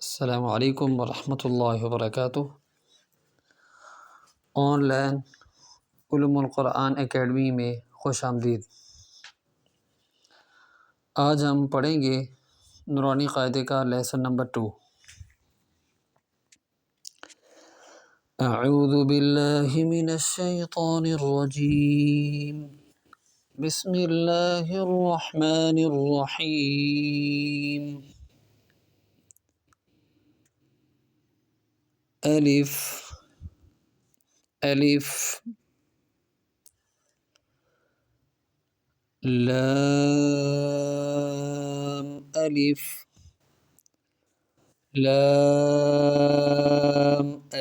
अस्सलामु अलैकुम वरहमतुल्लाहि वबरकातुह। ऑनलाइन उलूमुल क़ुरआन एकेडमी में खुश आमदीद। आज हम पढ़ेंगे नूरानी क़ायदे का लेसन नंबर 2। अऊज़ु बिल्लाहि मिनश शैतानिर रजीम। बिस्मिल्लाहिर रहमानिर रहीम। अलिफ अलिफ लाम अलिफ लाम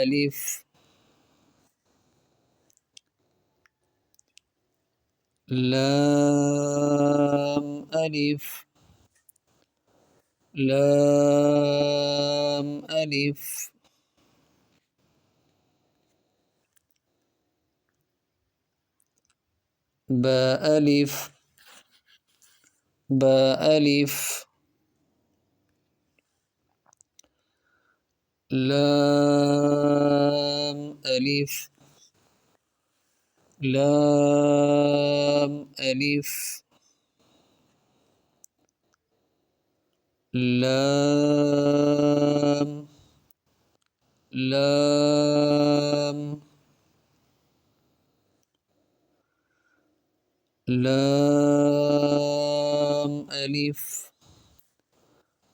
अलिफ लाम अलिफ लाम अलिफ बा अलिफ बा अलिफ लाम अलिफ लाम अलिफ लाम लाम लाम अलिफ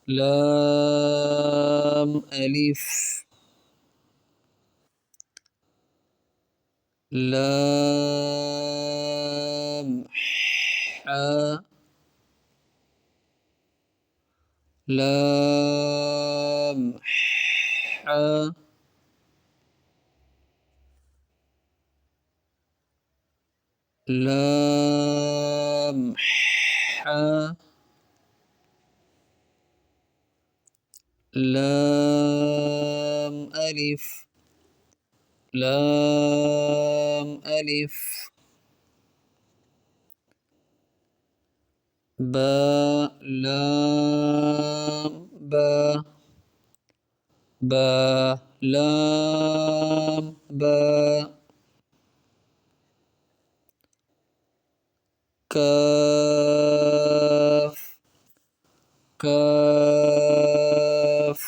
लाम अलिफ लाम हा लाम हा लाम हा लाम अलिफ लाम अलिफ बा लाम बा बा लाम बा काफ काफ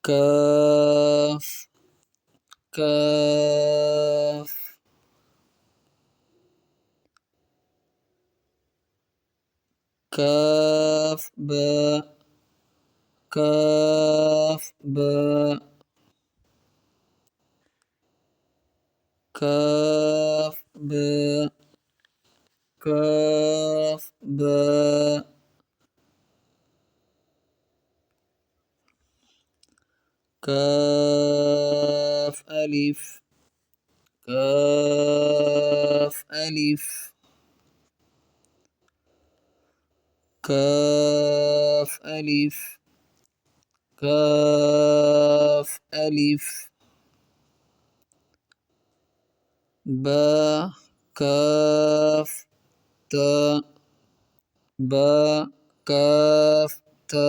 काफ काफ काफ बा काफ बा काफ बा काफ बा काफ अलिफ काफ अलिफ काफ अलिफ काफ अलिफ बा काफ ता बा काफ ता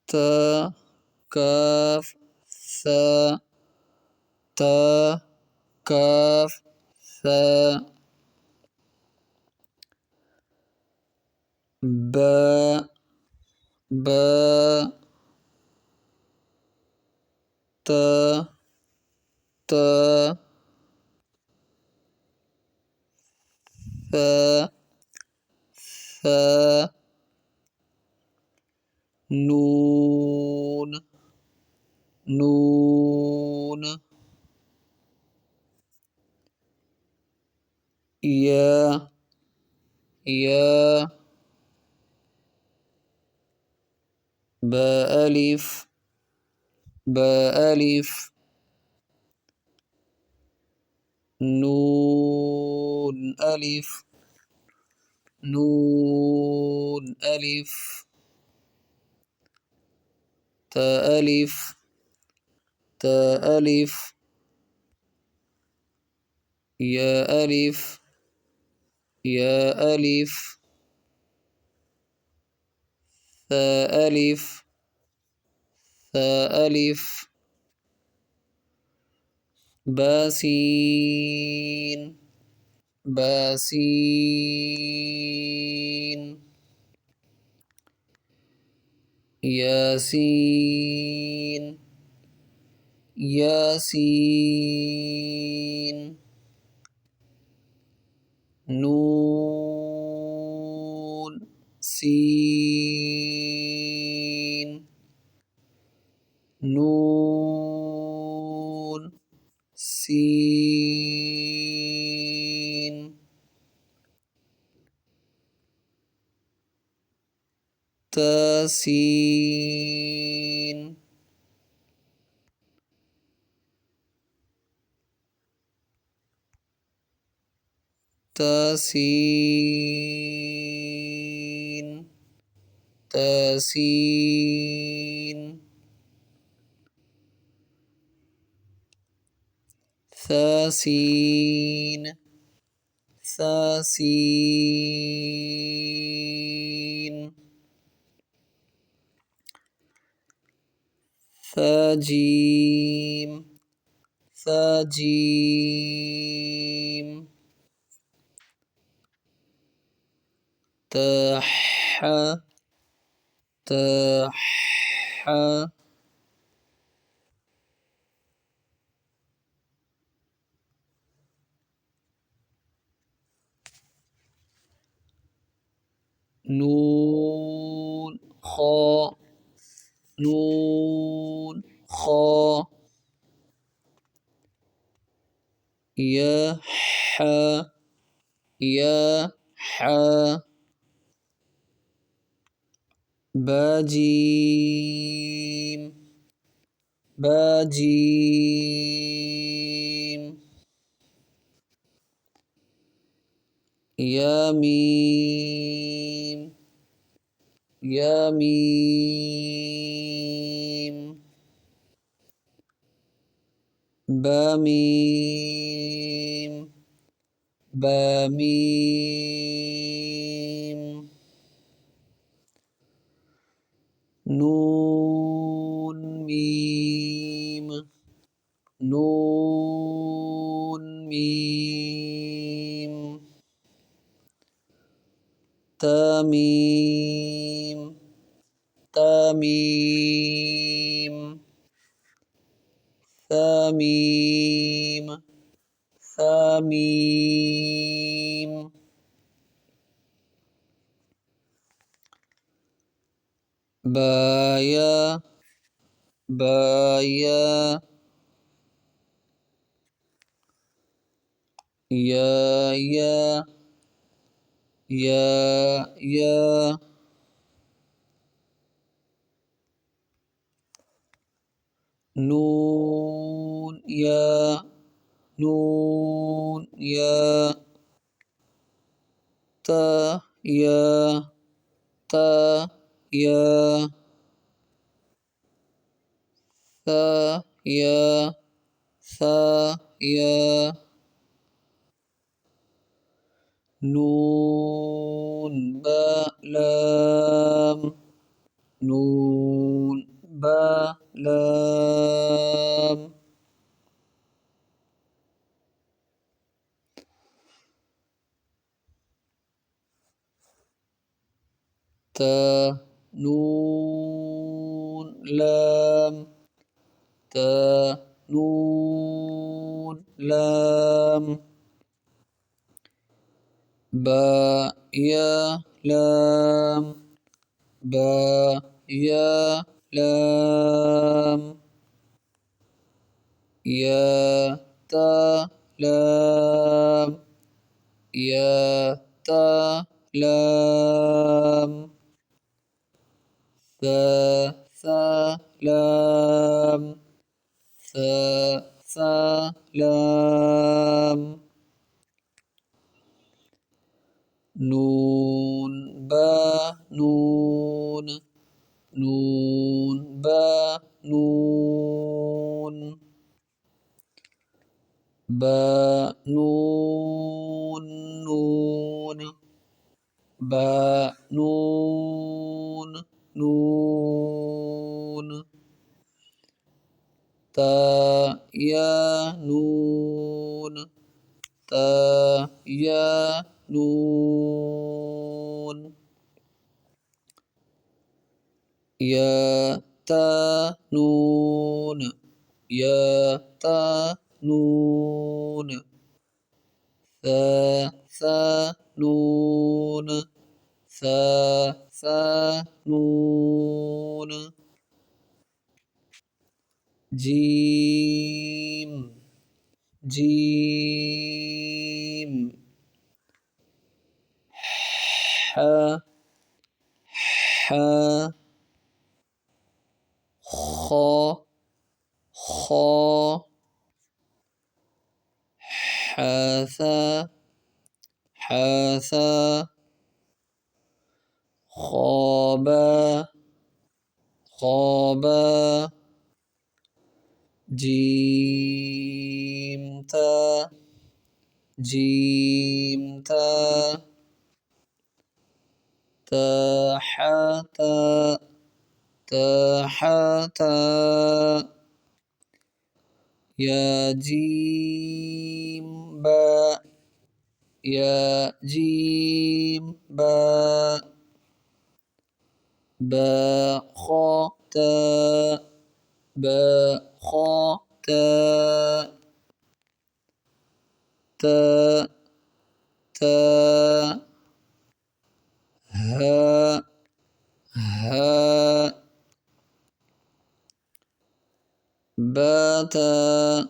ता काफ सा ता काफ सा बा बा ता ता सा सा नून नून या या बा अलिफ बा अलिफ नून अलिफ नून अलिफ تا ألف تا ألف يا ألف يا ألف ثاء ألف ثاء ألف باسين باسين ياسين ياسين نون سين نون سين تاسين تاسين تاسين ثاسين ثاسين ثاجيم ثاجيم تاح تاح نون خا نون خا يا حا يا حا باجيم باجيم يا ميم يا ميم باميم باميم نون ميم نون ميم تاميم تاميم ثاميم ثاميم بايا بايا يا يا يا يا نون يا نون يا تا يا تا يا ثا يا ثا يا نون با لام نون با لام تا نون لام تا نون لام با يا لام با يا لام يا تا لام يا تا لام ثا ثا لام ثا ثا لام نون با نون نون با نون باء نون نون باء نون نون تاء يا نون تاء يا نون يا تا نون يا تا نون ثا ثا نون ثا ثا نون جيم جيم حا حا خا خا حاثا حاثا خابا خابا جيمتا جيمتا تاحتا تاحتا يا جيم با يا جيم با با خا تا با خا تا تا تا ها ها باتا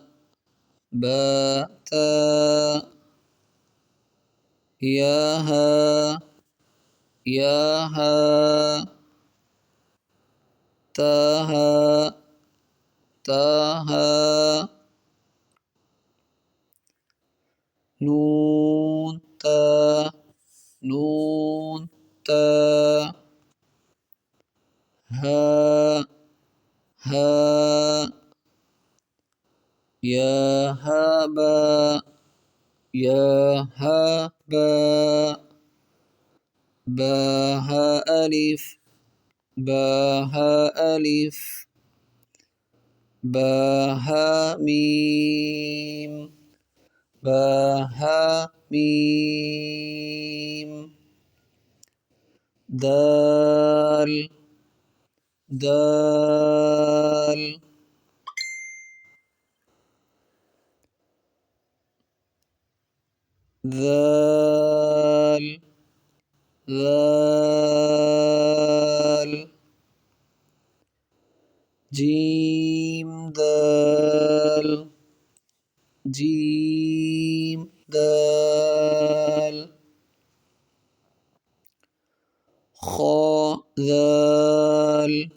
باتا ياها ياها تاها تاها نون تا نون تا ها ها يا هابا يا هابا باها ألف باها ألف باها ميم باها ميم دال دال ذال ذال جيم دال جيم دال خا ذال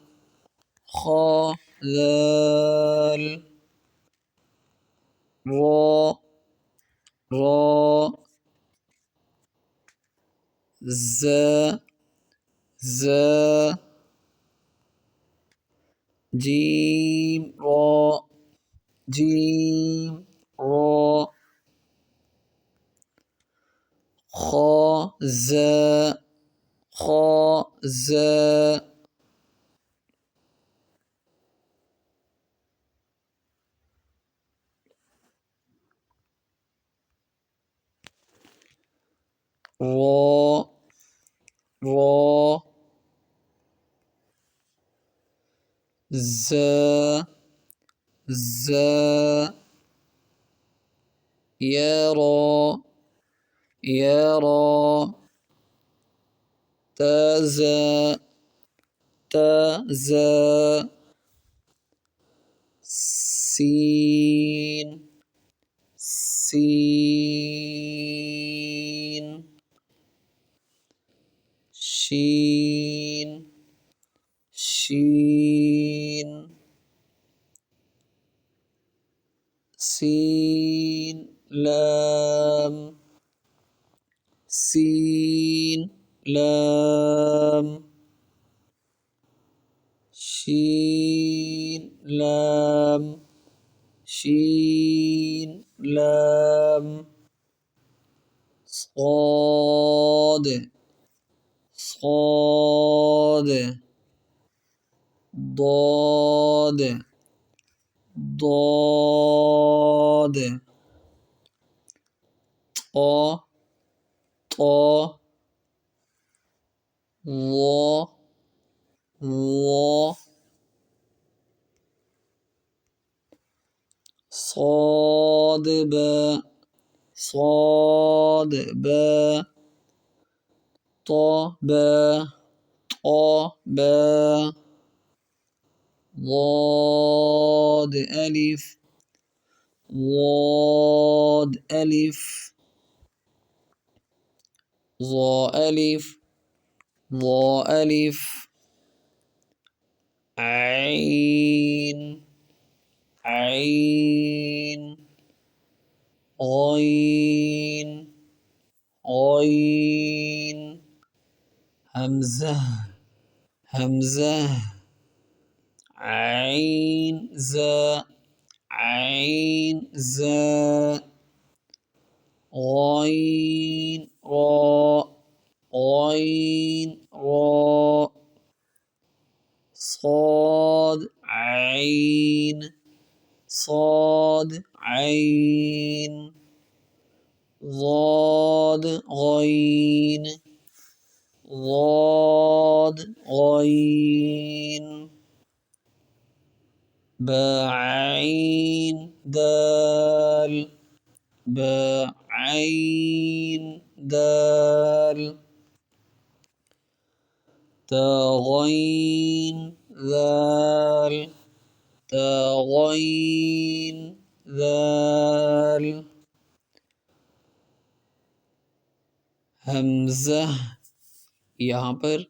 خا ذال را را ز ز جيم را جيم را خا ز خا ز را را ز ز يرى يرى تز تز سين سين شين شين سين لام سين لام شين لام شين لام صاد صاد ضاد ضاد طا طا ظا ظا صاد با صاد با طا با طا با ضاد ألف ضاد ألف ظا ألف ظا ألف عين عين غين غين همزة همزة عين زاء عين زاء غين راء غين راء صاد عين صاد عين ضاد غين ضاد غين بعين دال بعين دال تغين ذال تغين ذال हमज़ा यहाँ पर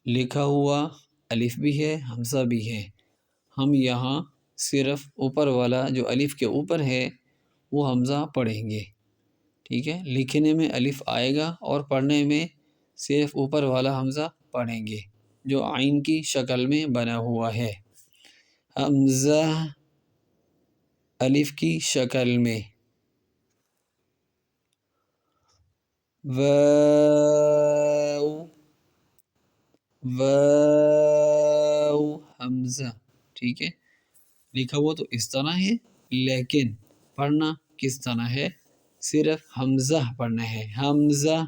लिखा हुआ अलिफ भी है, हमज़ा भी है। हम यहाँ सिर्फ ऊपर वाला जो अलिफ के ऊपर है वो हमज़ा पढ़ेंगे, ठीक है। लिखने में अलिफ आएगा और पढ़ने में सिर्फ ऊपर वाला हमज़ा पढ़ेंगे जो आइन की शक्ल में बना हुआ है। हमज़ा अलिफ की शक्ल में। वाव वाव हमज़ा, ठीक है। लिखा हुआ तो इस तरह है, लेकिन पढ़ना किस तरह है, सिर्फ हमज़ा पढ़ना है। हमज़ा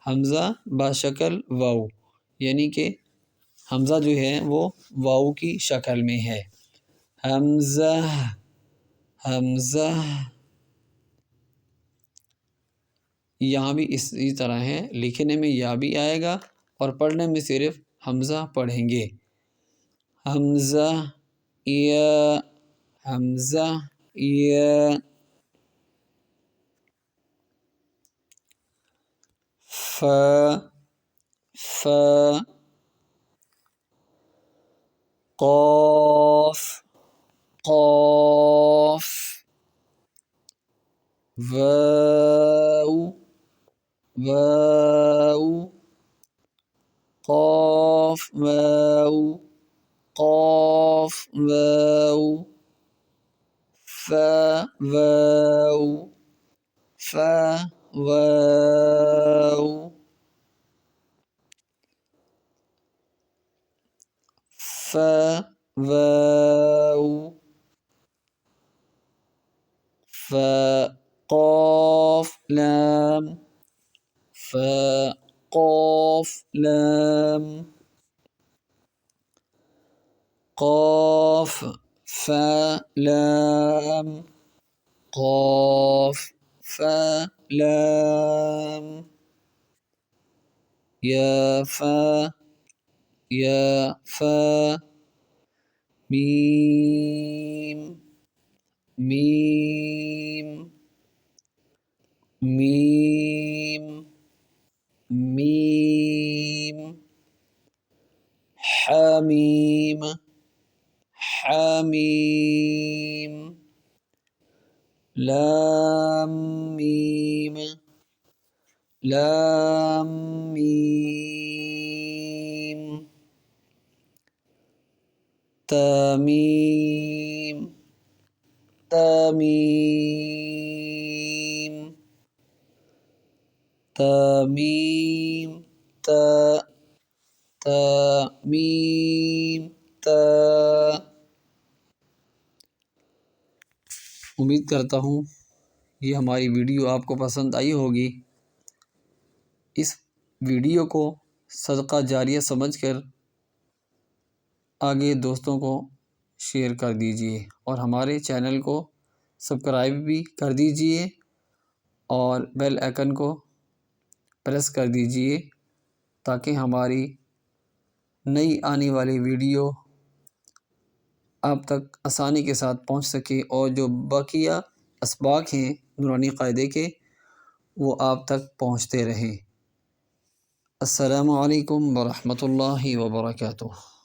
हमज़ा बाशक्ल वाव, यानी कि हमज़ा जो है वो वाव की शक्ल में है। हमज़ा हमज़ा यहाँ भी इसी तरह है, लिखने में या भी आएगा और पढ़ने में सिर्फ हमज़ा पढ़ेंगे। हमज़ा या हमज़ा या फ फ क़ाफ़ क़ाफ़ वाव वाव क़ाफ़ वाव क़ाफ़ वाव फ़ा वाव फ़ा वाव फ़ा वाव फ़ा क़ाफ़ लाम फ़ा क़ाफ़ लाम क़ाफ़ फ़ा लाम क़ाफ़ फ़ा लाम या फ़ा मीम मीम मीम मीम हामीम हामीम लाम मीम लाम मीम तामीम तामीम तामीम ता तामीम ता। उम्मीद करता हूँ ये हमारी वीडियो आपको पसंद आई होगी। इस वीडियो को सदका जारिया समझकर आगे दोस्तों को शेयर कर दीजिए और हमारे चैनल को सब्सक्राइब भी कर दीजिए और बेल आइकन को प्रेस कर दीजिए ताकि हमारी नई आने वाली वीडियो आप तक आसानी के साथ पहुंच सके और जो बाकिया असबाक हैं नूरानी क़ायदे के वो आप तक पहुंचते रहें। अस्सलामु अलैकुम व रहमतुल्लाहि व बरकातुहू।